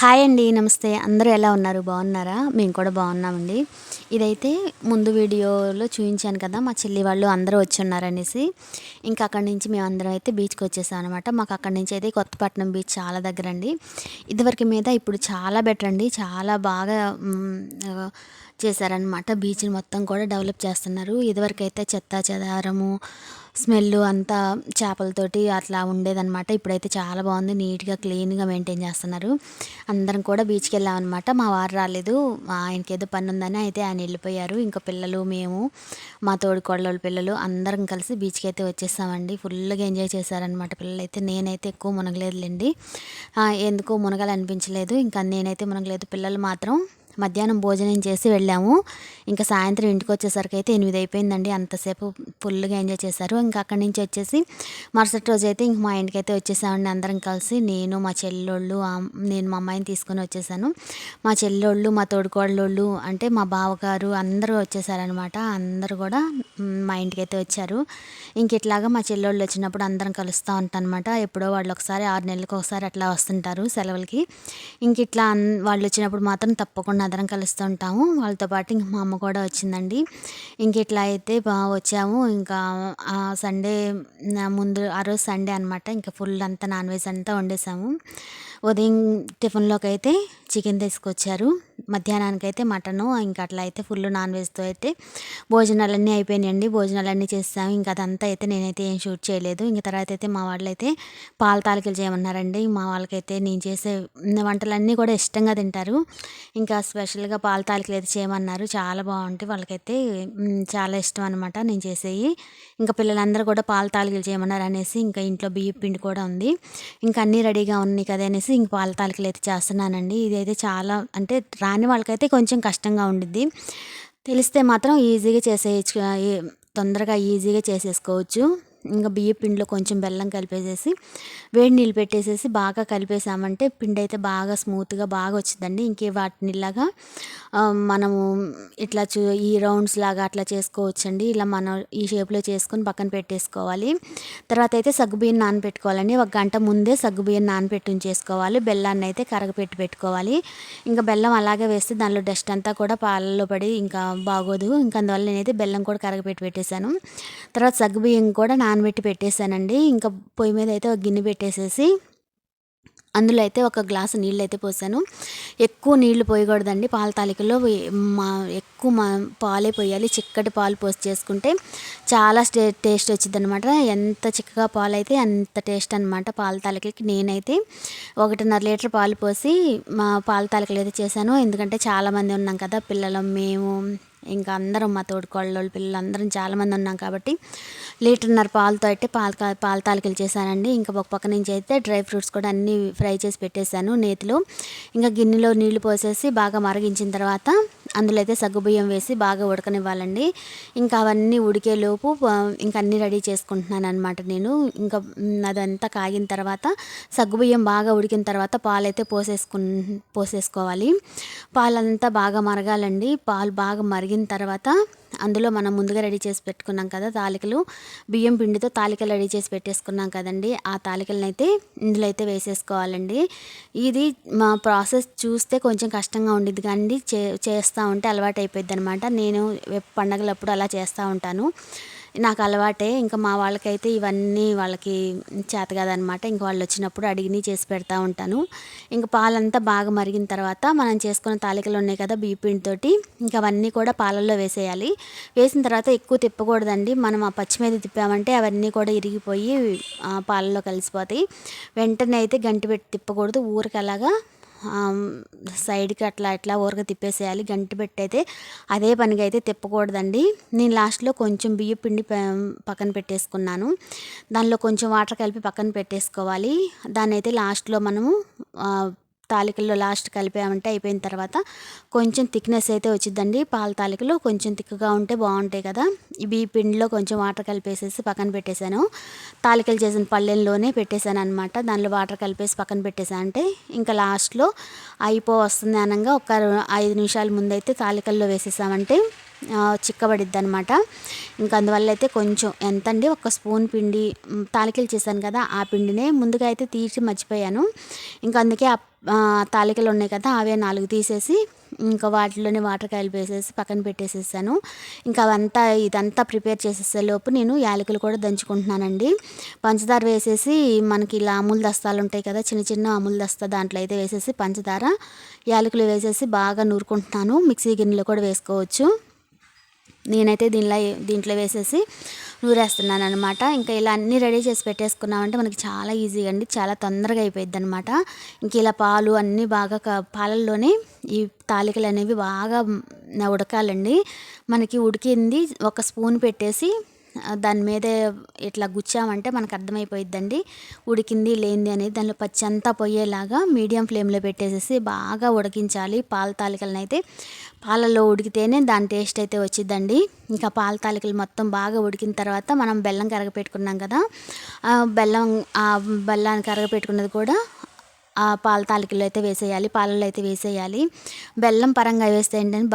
Hi అండి. నమస్తే. అందరూ ఎలా ఉన్నారు? బాగున్నారా? మేము కూడా బాగున్నామండి. ఇదైతే ముందు వీడియోలో చూయించాను కదా! మా చెల్లి వాళ్ళు అందరూ వచ్చున్నారనేసి. ఇంకా అక్కడి నుంచి మేమందరం అయితే బీచ్‌కి వచ్చేసాం అనమాట. మాకు అక్కడి నుంచి అయితే కొత్తపట్నం బీచ్ చాలా దగ్గరండి. ఇదివరకు మీద ఇప్పుడు చాలా బెటర్ అండి. చాలా బాగా చేశారనమాట. బీచ్‌ని మొత్తం కూడా డెవలప్ చేస్తున్నారు. ఇదివరకైతే చెత్తా చెదారము, స్మెల్లు అంతా చేపలతోటి అట్లా ఉండేదనమాట. ఇప్పుడైతే చాలా బాగుంది. నీట్‌గా, క్లీన్‌గా మెయింటైన్ చేస్తున్నారు. అందరం కూడా బీచ్‌కి వెళ్ళామన్నమాట. మా వారు రాలేదు. ఆయనకేదో పని ఉందని అయితే ఆయన వెళ్ళిపోయారు. ఇంకా పిల్లలు, మేము, మా తోడికోడలోళ్ళ పిల్లలు అందరం కలిసి బీచ్‌కి అయితే వచ్చేసామండి. ఫుల్‌గా ఎంజాయ్ చేశారనమాట పిల్లలైతే. నేనైతే ఎక్కువ మునగలేదులెండి. ఎందుకో మునగాలనిపించలేదు. ఇంకా నేనైతే మునగలేదు. పిల్లలు మాత్రం మధ్యాహ్నం భోజనం చేసి వెళ్ళాము. ఇంకా సాయంత్రం ఇంటికి వచ్చేసరికి అయితే 8 అయిపోయిందండి. అంతసేపు ఫుల్గా ఎంజాయ్ చేశారు. ఇంకా అక్కడి నుంచి వచ్చేసి మరుసటి రోజు అయితే ఇంక మా ఇంటికైతే వచ్చేసామండి. అందరం కలిసి నేను, మా చెల్లోళ్ళు, నేను మా అమ్మాయిని తీసుకొని వచ్చేసాను. మా చెల్లోళ్ళు, మా తోడికోడలోళ్ళు అంటే మా బావగారు అందరూ వచ్చేసారనమాట. అందరూ కూడా మా ఇంటికైతే వచ్చారు. ఇంక ఇట్లాగా మా చెల్లోళ్ళు వచ్చినప్పుడు అందరం కలుస్తూ ఉంటాం అనమాట. ఎప్పుడో వాళ్ళు ఒకసారి 6 నెలలకు ఒకసారి అట్లా వస్తుంటారు సెలవులకి. ఇంక ఇట్లా వాళ్ళు వచ్చినప్పుడు మాత్రం తప్పకుండా అందరం కలుస్తూ ఉంటాము. వాళ్ళతో పాటు ఇంక మా అమ్మ కూడా వచ్చిందండి. ఇంక ఇట్లా అయితే వచ్చాము. ఇంకా సండే ముందు ఆ రోజు సండే అనమాట. ఇంకా ఫుల్ అంతా నాన్ వెజ్ అంతా వండేసాము. ఉదయం టిఫిన్లోకి అయితే చికెన్ తీసుకొచ్చారు. మధ్యాహ్నానికి అయితే మటను, ఇంకా అట్లా అయితే ఫుల్ నాన్ వెజ్తో అయితే భోజనాలన్నీ అయిపోయినాయండి. భోజనాలన్నీ చేసాము. ఇంకా అదంతా అయితే నేనైతే ఏం షూట్ చేయలేదు. ఇంక తర్వాత అయితే మా వాళ్ళైతే పాల తాలికలు చేయమన్నారండి. మా వాళ్ళకైతే నేను చేసే వంటలన్నీ కూడా ఇష్టంగా తింటారు. ఇంకా స్పెషల్గా పాల తాలికలు అయితే చేయమన్నారు. చాలా బాగుంటాయి. వాళ్ళకైతే చాలా ఇష్టం అనమాట నేను చేసేవి. ఇంకా పిల్లలందరూ కూడా పాల తాలికలు చేయమన్నారు అనేసి ఇంకా ఇంట్లో బియ్యం పిండి కూడా ఉంది. ఇంకా అన్నీ రెడీగా ఉన్నాయి కదా అనేసి ఇంక పాల తాలికలు అయితే చేస్తున్నానండి. ఇదైతే చాలా అంటే రాని వాళ్ళకైతే కొంచెం కష్టంగా ఉండిద్ది. తెలిస్తే మాత్రం ఈజీగా చేసేయచ్చు. తొందరగా ఈజీగా చేసేసుకోవచ్చు. ఇంకా బియ్యం పిండిలో కొంచెం బెల్లం కలిపేసేసి వేడి నీళ్ళు పెట్టేసేసి బాగా కలిపేసామంటే పిండి అయితే బాగా స్మూత్గా బాగా వచ్చిందండి. ఇంకే వాటిని ఇలాగా మనము ఇట్లా ఈ రౌండ్స్ లాగా అట్లా చేసుకోవచ్చండి. ఇలా మనం ఈ షేప్లో చేసుకొని పక్కన పెట్టేసుకోవాలి. తర్వాత అయితే సగ్గుబియ్యం నానబెట్టుకోవాలండి. 1 గంట ముందే సగ్గుబియ్యం నానబెట్టి ఉంచేసుకోవాలి. బెల్లాన్ని అయితే కరగపెట్టి పెట్టుకోవాలి. ఇంకా బెల్లం అలాగే వేస్తే దానిలో డస్ట్ అంతా కూడా పాలల్లో పడి ఇంకా బాగోదు. ఇంకా అందువల్ల నేనైతే బెల్లం కూడా కరగపెట్టి పెట్టేశాను. తర్వాత సగ్గుబియ్యం కూడా నానబెట్టి పెట్టేశానండి. ఇంకా పొయ్యి మీద అయితే ఒక గిన్నె పెట్టేసేసి అందులో అయితే ఒక గ్లాసు నీళ్ళు అయితే పోసాను. ఎక్కువ నీళ్లు పోయకూడదండి పాల తాలికల్లో. ఎక్కువ పాలే పోయాలి. చిక్కటి పాలు పోసి చేసుకుంటే చాలా టేస్ట్ వచ్చింది అనమాట. ఎంత చిక్కగా పాలు అయితే అంత టేస్ట్ అనమాట పాల తాలికలకి. నేనైతే 1.5 లీటర్ పాలు పోసి మా పాల తాలికలు అయితే చేశాను. ఎందుకంటే చాలామంది ఉన్నాం కదా, పిల్లలు, మేము, ఇంకా అందరం మా తోడికోడలోళ్ళ పిల్లలు అందరం చాలామంది ఉన్నాం కాబట్టి 1.5 లీటర్ పాలతో అయితే పాల తాలికలు చేశానండి. ఇంకా ఒక పక్క నుంచి అయితే డ్రై ఫ్రూట్స్ కూడా అన్నీ ఫ్రై చేసి పెట్టేశాను నేతిలో. ఇంకా గిన్నెలో నీళ్లు పోసేసి బాగా మరిగించిన తర్వాత అందులో అయితే సగ్గుబియ్యం వేసి బాగా ఉడకనివ్వాలండి. ఇంకా అవన్నీ ఉడికేలోపు ఇంకా అన్నీ రెడీ చేసుకుంటున్నాను అనమాట నేను. ఇంకా అదంతా కాగిన తర్వాత సగ్గుబియ్యం బాగా ఉడికిన తర్వాత పాలైతే పోసేసుకోవాలి. పాలంతా బాగా మరగాలండి. పాలు బాగా మరిగిన తర్వాత అందులో మనం ముందుగా రెడీ చేసి పెట్టుకున్నాం కదా తాలికలు, బియ్యం పిండితో తాలికలు రెడీ చేసి పెట్టేసుకున్నాం కదండి, ఆ తాలికలను అయితే ఇందులో అయితే వేసేసుకోవాలండి. ఇది మా ప్రాసెస్ చూస్తే కొంచెం కష్టంగా ఉండిద్ది కానీ చేస్తూ ఉంటే అలవాటు అయిపోయింది అనమాట. నేను పండగలప్పుడు అలా చేస్తూ ఉంటాను. నాకు అలవాటే. ఇంకా మా వాళ్ళకైతే ఇవన్నీ వాళ్ళకి చేత కాదనమాట. ఇంక వాళ్ళు వచ్చినప్పుడు అడిగిని చేసి పెడతా ఉంటాను. ఇంక పాలంతా బాగా మరిగిన తర్వాత మనం చేసుకున్న తాలికలు ఉన్నాయి కదా బియ్య పిండితోటి, ఇంకా అవన్నీ కూడా పాలల్లో వేసేయాలి. వేసిన తర్వాత ఎక్కువ తిప్పకూడదండి. మనం ఆ పచ్చి మీద తిప్పామంటే అవన్నీ కూడా ఇరిగిపోయి పాలల్లో కలిసిపోతాయి. వెంటనే అయితే గంటి పెట్టి తిప్పకూడదు. ఊరికి అలాగా సైడ్కి అట్లా ఊరగా తిప్పేసేయాలి. గంటి పెట్టి అయితే అదే పనిగా అయితే తిప్పకూడదండి. నేను లాస్ట్లో కొంచెం బియ్య పిండి పక్కన పెట్టేసుకున్నాను. దానిలో కొంచెం వాటర్ కలిపి పక్కన పెట్టేసుకోవాలి. దాన్ని అయితే లాస్ట్లో మనము తాలికల్లో లాస్ట్ కలిపామంటే అయిపోయిన తర్వాత కొంచెం థిక్నెస్ అయితే వచ్చిందండి. పాల తాలికలు కొంచెం థిక్గా ఉంటే బాగుంటాయి కదా. ఈ బియ్య పిండిలో కొంచెం వాటర్ కలిపేసేసి పక్కన పెట్టేశాను. తాలికలు చేసిన పళ్ళెంలోనే పెట్టేశాను అనమాట. దానిలో వాటర్ కలిపేసి పక్కన పెట్టేశాను. అంటే ఇంకా లాస్ట్లో వస్తుంది అనగా ఒక 5 నిమిషాల ముందైతే తాలికల్లో వేసేసామంటే చిక్కబడిద్ది అనమాట. ఇంకా అందువల్ల అయితే కొంచెం ఎంతండి, 1 స్పూన్ పిండి తాలికలు చేశాను కదా, ఆ పిండినే ముందుగా అయితే తీసి మర్చిపోయాను. ఇంకా అందుకే తాలికలు ఉన్నాయి కదా, అవే 4 తీసేసి ఇంకా వాటిలోనే వాటర్ కలిపేసేసి పక్కన పెట్టేసేసాను. ఇంకా ఇదంతా ప్రిపేర్ చేసేసే లోపు నేను యాలకులు కూడా దంచుకుంటున్నానండి. పంచదార వేసేసి మనకి ఇలా అమూల్ దస్తాలు ఉంటాయి కదా, చిన్న చిన్న అమూల్ దస్తా దాంట్లో అయితే వేసేసి పంచదార యాలకులు వేసేసి బాగా నూరుకుంటున్నాను. మిక్సీ గిన్నెలో కూడా వేసుకోవచ్చు. నేనైతే దీంట్లో వేసేసి నూరేస్తున్నాను అనమాట. ఇంకా ఇలా అన్నీ రెడీ చేసి పెట్టేసుకున్నామంటే మనకి చాలా ఈజీగా అండి, చాలా తొందరగా అయిపోయింది అనమాట. ఇంక ఇలా పాలు అన్నీ బాగా పాలల్లోనే ఈ తాలికలు అనేవి బాగా ఉడకాలండి. మనకి ఉడికింది ఒక స్పూన్ పెట్టేసి దాని మీదే ఇట్లా గుచ్చామంటే మనకు అర్థమైపోయిద్దండి ఉడికింది లేనిది అనేది. దానిలో పచ్చి అంతా పోయేలాగా మీడియం ఫ్లేమ్లో పెట్టేసేసి బాగా ఉడికించాలి. పాల తాలికలను అయితే పాలల్లో ఉడికితేనే దాని టేస్ట్ అయితే వచ్చిద్దండి. ఇంకా పాల తాలికలు మొత్తం బాగా ఉడికిన తర్వాత మనం బెల్లం కరగపెట్టుకున్నాం కదా, బెల్లాన్ని కరగపెట్టుకున్నది కూడా ఆ పాల తాలికల్లో అయితే వేసేయాలి, పాలల్లో అయితే వేసేయాలి. బెల్లం పరంగా వేస్తే ఏంటంటే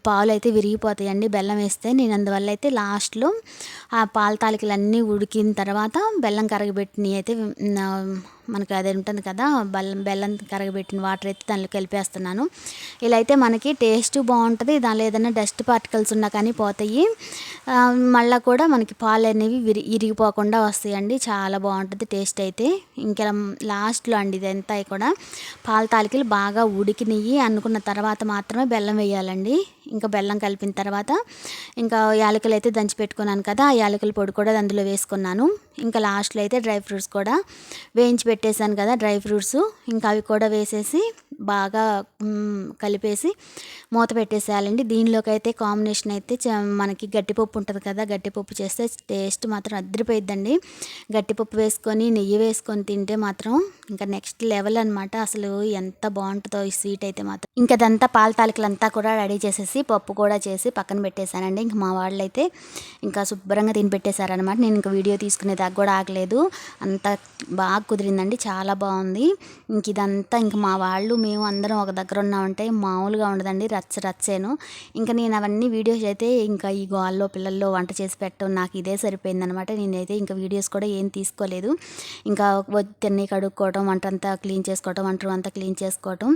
పాలు అయితే విరిగిపోతాయండి బెల్లం వేస్తే. నేను అందువల్ల అయితే లాస్ట్లో ఆ పాల తాలికలన్నీ ఉడికిన తర్వాత బెల్లం కరగబెట్టినవి అయితే మనకి అది ఉంటుంది కదా, బెల్లం కరగబెట్టిన వాటర్ అయితే దానిలో కలిపేస్తున్నాను. ఇలా అయితే మనకి టేస్ట్ బాగుంటుంది. దానిలో ఏదైనా డస్ట్ పార్టికల్స్ ఉన్నా కానీ పోతాయి. మళ్ళీ కూడా మనకి పాలు అనేవి ఇరిగిపోకుండా వస్తాయండి. చాలా బాగుంటుంది టేస్ట్ అయితే. ఇంకా లాస్ట్లో అండి ఇదంతా కూడా పాల తాలికలు బాగా ఉడికినవి అనుకున్న తర్వాత మాత్రమే బెల్లం వేయాలండి. ఇంకా బెల్లం కలిపిన తర్వాత ఇంకా యాలకులు అయితే దంచి పెట్టుకున్నాను కదా, ఆ యాలకుల పొడి కూడా అందులో వేసుకున్నాను. ఇంకా లాస్ట్లో అయితే డ్రై ఫ్రూట్స్ కూడా వేయించి పెట్టేశాను కదా, డ్రై ఫ్రూట్స్ ఇంకా అవి కూడా వేసేసి బాగా కలిపేసి మూత పెట్టేసేయాలండి. దీనిలోకి అయితే కాంబినేషన్ అయితే మనకి గట్టిపప్పు ఉంటుంది కదా, గట్టిపప్పు చేస్తే టేస్ట్ మాత్రం అదిరిపోయిద్దండి. గట్టిపప్పు వేసుకొని నెయ్యి వేసుకొని తింటే మాత్రం ఇంకా నెక్స్ట్ లెవెల్ అనమాట. అసలు ఎంత బాగుంటుందో ఈ స్వీట్ అయితే మాత్రం. ఇంకా అదంతా పాల తాలికలంతా కూడా రెడీ చేసేసి పప్పు కూడా చేసి పక్కన పెట్టేశానండి. ఇంక మా వాళ్ళు అయితే ఇంకా శుభ్రంగా తిని పెట్టేశారనమాట. నేను ఇంకా వీడియో తీసుకునేదాకా కూడా ఆగలేదు, అంత బాగా కుదిరిందండి, చాలా బాగుంది. ఇంక ఇదంతా ఇంక మా వాళ్ళు మేము అందరం ఒక దగ్గర ఉన్నామంటే మామూలుగా ఉండదండి, రచ్చేను. ఇంకా నేను అవన్నీ వీడియోస్ అయితే ఇంకా ఈ గోల్లో పిల్లల్లో వంట చేసి పెట్టడం నాకు ఇదే సరిపోయిందనమాట. నేనైతే ఇంకా వీడియోస్ కూడా ఏం తీసుకోలేదు. ఇంకా తిన్ని కడుక్కోవడం, వంట అంతా క్లీన్ చేసుకోవడం, వంట అంతా క్లీన్ చేసుకోవడం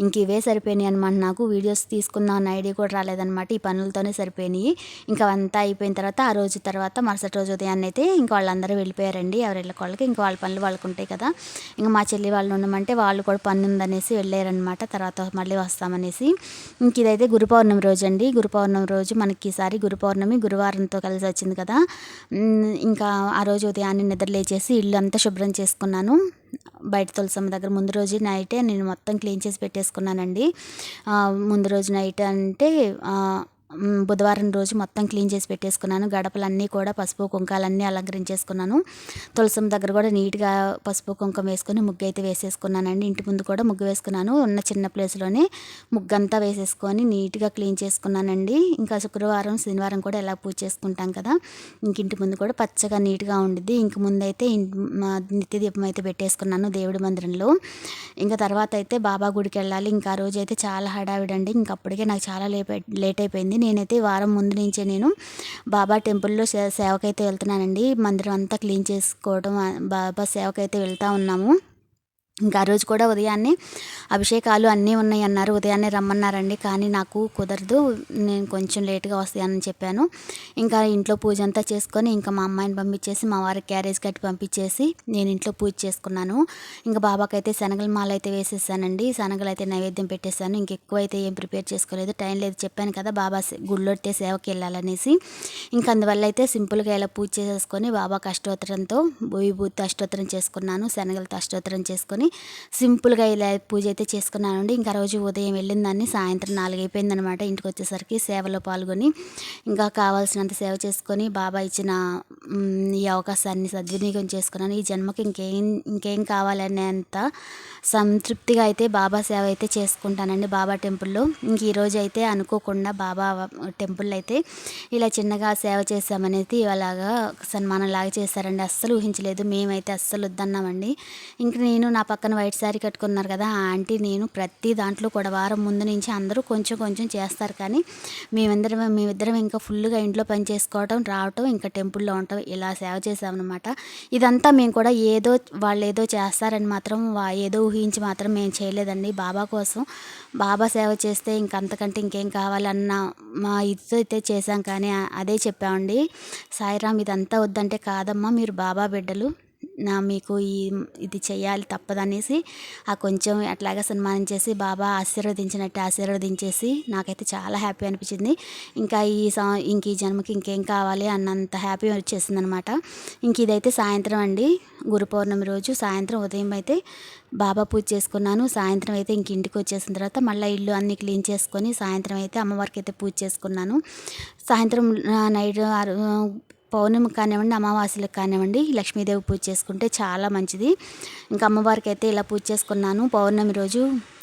ఇంక ఇవే సరిపోయినాయి అనమాట. నాకు వీడియోస్ తీసుకుందాం అన్న ఐడియా కూడా రాలేదనమాట. ఈ పనులతోనే సరిపోయినాయి. ఇంకా అంతా అయిపోయిన తర్వాత ఆ రోజు తర్వాత మరుసటి రోజు ఉదయాన్నే అయితే ఇంకా వాళ్ళందరూ వెళ్ళిపోయారండి ఎవరి వాళ్ళకి. ఇంకా వాళ్ళ పనులు వాళ్ళకు ఉంటాయి కదా. ఇంకా మా చెల్లి వాళ్ళు ఉండమంటే వాళ్ళు కూడా పని ఉందనేసి వెళ్ళారనమాట. తర్వాత మళ్ళీ వస్తామనేసి. ఇంక ఇదైతే గురు పౌర్ణమి రోజు అండి. గురు పౌర్ణమి రోజు మనకి ఈసారి గురు పౌర్ణమి గురువారంతో కలిసి వచ్చింది కదా. ఇంకా ఆ రోజు ఉదయాన్నే నిద్ర లేచేసి ఇల్లు అంతా శుభ్రం చేసుకున్నాను. బయట తులసమ్మ దగ్గర ముందు రోజు నైటే నేను మొత్తం క్లీన్ చేసి పెట్టేసుకున్నానండి. ముందు రోజు నైట్ అంటే బుధవారం రోజు మొత్తం క్లీన్ చేసి పెట్టేసుకున్నాను. గడపలన్నీ కూడా పసుపు కుంకాలన్నీ అలంకరించేసుకున్నాను. తులసమ్మ దగ్గర కూడా నీట్గా పసుపు కుంకుమ వేసుకొని ముగ్గు అయితే వేసేసుకున్నానండి. ఇంటి ముందు కూడా ముగ్గు వేసుకున్నాను. ఉన్న చిన్న ప్లేస్లోనే ముగ్గంతా వేసేసుకొని నీట్గా క్లీన్ చేసుకున్నానండి. ఇంకా శుక్రవారం శనివారం కూడా ఎలా పూజ చేసుకుంటాం కదా, ఇంక ఇంటి ముందు కూడా పచ్చగా నీట్గా ఉండిద్ది. ఇంక ముందైతే నిత్య దీపం అయితే పెట్టేసుకున్నాను దేవుడి మందిరంలో. ఇంకా తర్వాత అయితే బాబా గుడికి వెళ్ళాలి. ఇంకా ఆ రోజు అయితే చాలా హడావిడండి. ఇంక అప్పటికే నాకు చాలా లేట్ అయిపోయింది. నేనైతే వారం ముందు నుంచే నేను బాబా టెంపుల్లో సేవకైతే వెళ్తున్నానండి. మందిరం అంతా క్లీన్ చేసుకోవడం, బాబా సేవకైతే వెళ్తూ ఉన్నాము. ఇంకా ఆ రోజు కూడా ఉదయాన్నే అభిషేకాలు అన్నీ ఉన్నాయి అన్నారు, ఉదయాన్నే రమ్మన్నారండి. కానీ నాకు కుదరదు, నేను కొంచెం లేట్గా వస్తానని చెప్పాను. ఇంకా ఇంట్లో పూజ అంతా చేసుకొని ఇంకా మా అమ్మాయిని పంపించేసి మా వారికి క్యారేజ్ కట్టి పంపించేసి నేను ఇంట్లో పూజ చేసుకున్నాను. ఇంకా బాబాకైతే శనగల మాల అయితే వేసేసానండి. శనగలు అయితే నైవేద్యం పెట్టేశాను. ఇంకెక్కువ అయితే ఏం ప్రిపేర్ చేసుకోలేదు, టైం లేదు. చెప్పాను కదా బాబా గుళ్ళొట్టే సేవకి వెళ్ళాలనేసి. ఇంకా అందువల్ల అయితే సింపుల్గా ఇలా పూజ చేసేసుకొని బాబాకి అష్టోత్తరంతో విభూతి అష్టోత్తరం చేసుకున్నాను, శనగలతో అష్టోత్తరం చేసుకొని సింపుల్గా ఇలా పూజ అయితే చేసుకున్నానండి. ఇంకా రోజు ఉదయం వెళ్ళిందాన్ని సాయంత్రం 4 అయిపోయిందనమాట. ఇంటికి వచ్చేసరికి సేవలో పాల్గొని ఇంకా కావాల్సినంత సేవ చేసుకొని బాబా ఇచ్చిన ఈ అవకాశాన్ని సద్వినియోగం చేసుకున్నాను. ఈ జన్మకి ఇంకేం కావాలనేంత సంతృప్తిగా అయితే బాబా సేవ అయితే చేసుకుంటానండి బాబా టెంపుల్లో. ఇంక ఈరోజు అయితే అనుకోకుండా బాబా టెంపుల్లో అయితే ఇలా చిన్నగా సేవ చేసామనేది అలాగా సన్మానం లాగా చేశారండి. అస్సలు ఊహించలేదు, మేమైతే అస్సలు వద్దన్నామండి. ఇంక నేను నా పక్కన వైట్ శారీ కట్టుకున్నారు కదా ఆ ఆంటీ నేను ప్రతి దాంట్లో కూడా వారం ముందు నుంచి అందరూ కొంచెం కొంచెం చేస్తారు, కానీ మేమిద్దరం ఇంకా ఫుల్గా ఇంట్లో పని చేసుకోవటం, రావటం, ఇంకా టెంపుల్లో ఉండటం ఇలా సేవ చేసామన్నమాట. ఇదంతా మేము కూడా ఏదో వాళ్ళు ఏదో చేస్తారని మాత్రం ఏదో ఊహించి మాత్రం మేము చేయలేదండి. బాబా కోసం బాబా సేవ చేస్తే ఇంకంతకంటే ఇంకేం కావాలన్న మా ఇదితో అయితే చేశాం, కానీ అదే చెప్పామండి, సాయిరామ్ ఇదంతా వద్దంటే కాదమ్మా మీరు బాబా బిడ్డలు, మీకు ఇది చెయ్యాలి తప్పదనేసి ఆ కొంచెం అట్లాగా సన్మానించేసి బాబా ఆశీర్వదించినట్టు ఆశీర్వదించేసి నాకైతే చాలా హ్యాపీ అనిపించింది. ఇంకా ఇంక ఈ జన్మకి ఇంకేం కావాలి అన్నంత హ్యాపీ వచ్చేసింది అనమాట. ఇంక ఇదైతే సాయంత్రం అండి, గురు పౌర్ణమి రోజు సాయంత్రం. ఉదయం అయితే బాబా పూజ చేసుకున్నాను, సాయంత్రం అయితే ఇంక ఇంటికి వచ్చేసిన తర్వాత మళ్ళీ ఇల్లు అన్నీ క్లీన్ చేసుకొని సాయంత్రం అయితే అమ్మవారికి అయితే పూజ చేసుకున్నాను. సాయంత్రం నైట్ పౌర్ణమికి కానివ్వండి, అమావాస్యలకు కానివ్వండి లక్ష్మీదేవి పూజ చేసుకుంటే చాలా మంచిది. ఇంకా అమ్మవారికి అయితే ఇలా పూజ చేసుకున్నాను. పౌర్ణమి రోజు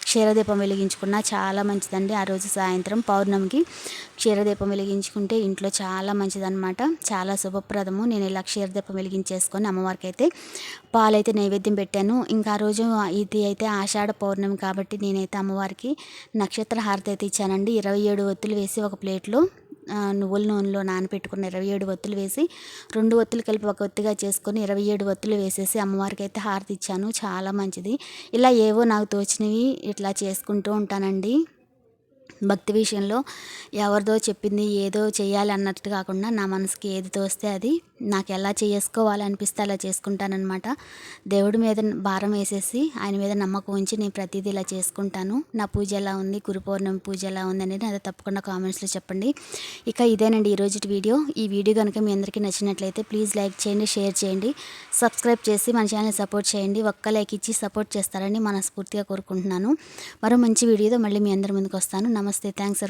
క్షీరదీపం వెలిగించుకున్నా చాలా మంచిదండి. ఆ రోజు సాయంత్రం పౌర్ణమికి క్షీరదీపం వెలిగించుకుంటే ఇంట్లో చాలా మంచిదన్నమాట, చాలా శుభప్రదము. నేను ఇలా క్షీరదీపం వెలిగించేసుకొని అమ్మవారికి అయితే పాలైతే నైవేద్యం పెట్టాను. ఇంకా ఆ రోజు ఇది అయితే ఆషాఢ పౌర్ణమి కాబట్టి నేనైతే అమ్మవారికి నక్షత్ర హారతి అయితే ఇచ్చానండి. 27 ఒత్తులు వేసి ఒక ప్లేట్లో నువ్వుల నూనెలో నానబెట్టుకున్న 27 ఒత్తులు వేసి 2 ఒత్తులు కలిపి ఒక ఒత్తిగా చేసుకొని 27 ఒత్తులు వేసేసి అమ్మవారికి అయితే హారతి ఇచ్చాను. చాలా మంచిది. ఇలా ఏవో నాకు తోచినవి ఇట్లా చేసుకుంటూ ఉంటానండి. భక్తి విషయంలో ఎవరిదో చెప్పింది ఏదో చేయాలి అన్నట్టు కాకుండా నా మనసుకి ఏది తోస్తే అది నాకు ఎలా చేసుకోవాలనిపిస్తే అలా చేసుకుంటానన్నమాట. దేవుడి మీద భారం వేసేసి ఆయన మీద నమ్మకం ఉంచి నేను ప్రతిదీ ఇలా చేసుకుంటాను. నా పూజ ఎలా ఉంది, గురు పౌర్ణమి పూజ ఎలా ఉంది అనేది అది తప్పకుండా కామెంట్స్లో చెప్పండి. ఇక ఇదేనండి ఈరోజు వీడియో. ఈ వీడియో కనుక మీ అందరికీ నచ్చినట్లయితే ప్లీజ్ లైక్ చేయండి, షేర్ చేయండి, సబ్స్క్రైబ్ చేసి మన ఛానల్ సపోర్ట్ చేయండి. ఒక్క లైక్ ఇచ్చి సపోర్ట్ చేస్తారని మనస్ఫూర్తిగా కోరుకుంటున్నాను. మరో మంచి వీడియోతో మళ్ళీ మీ అందరి ముందుకు వస్తాను. నమస్తే, థ్యాంక్స్.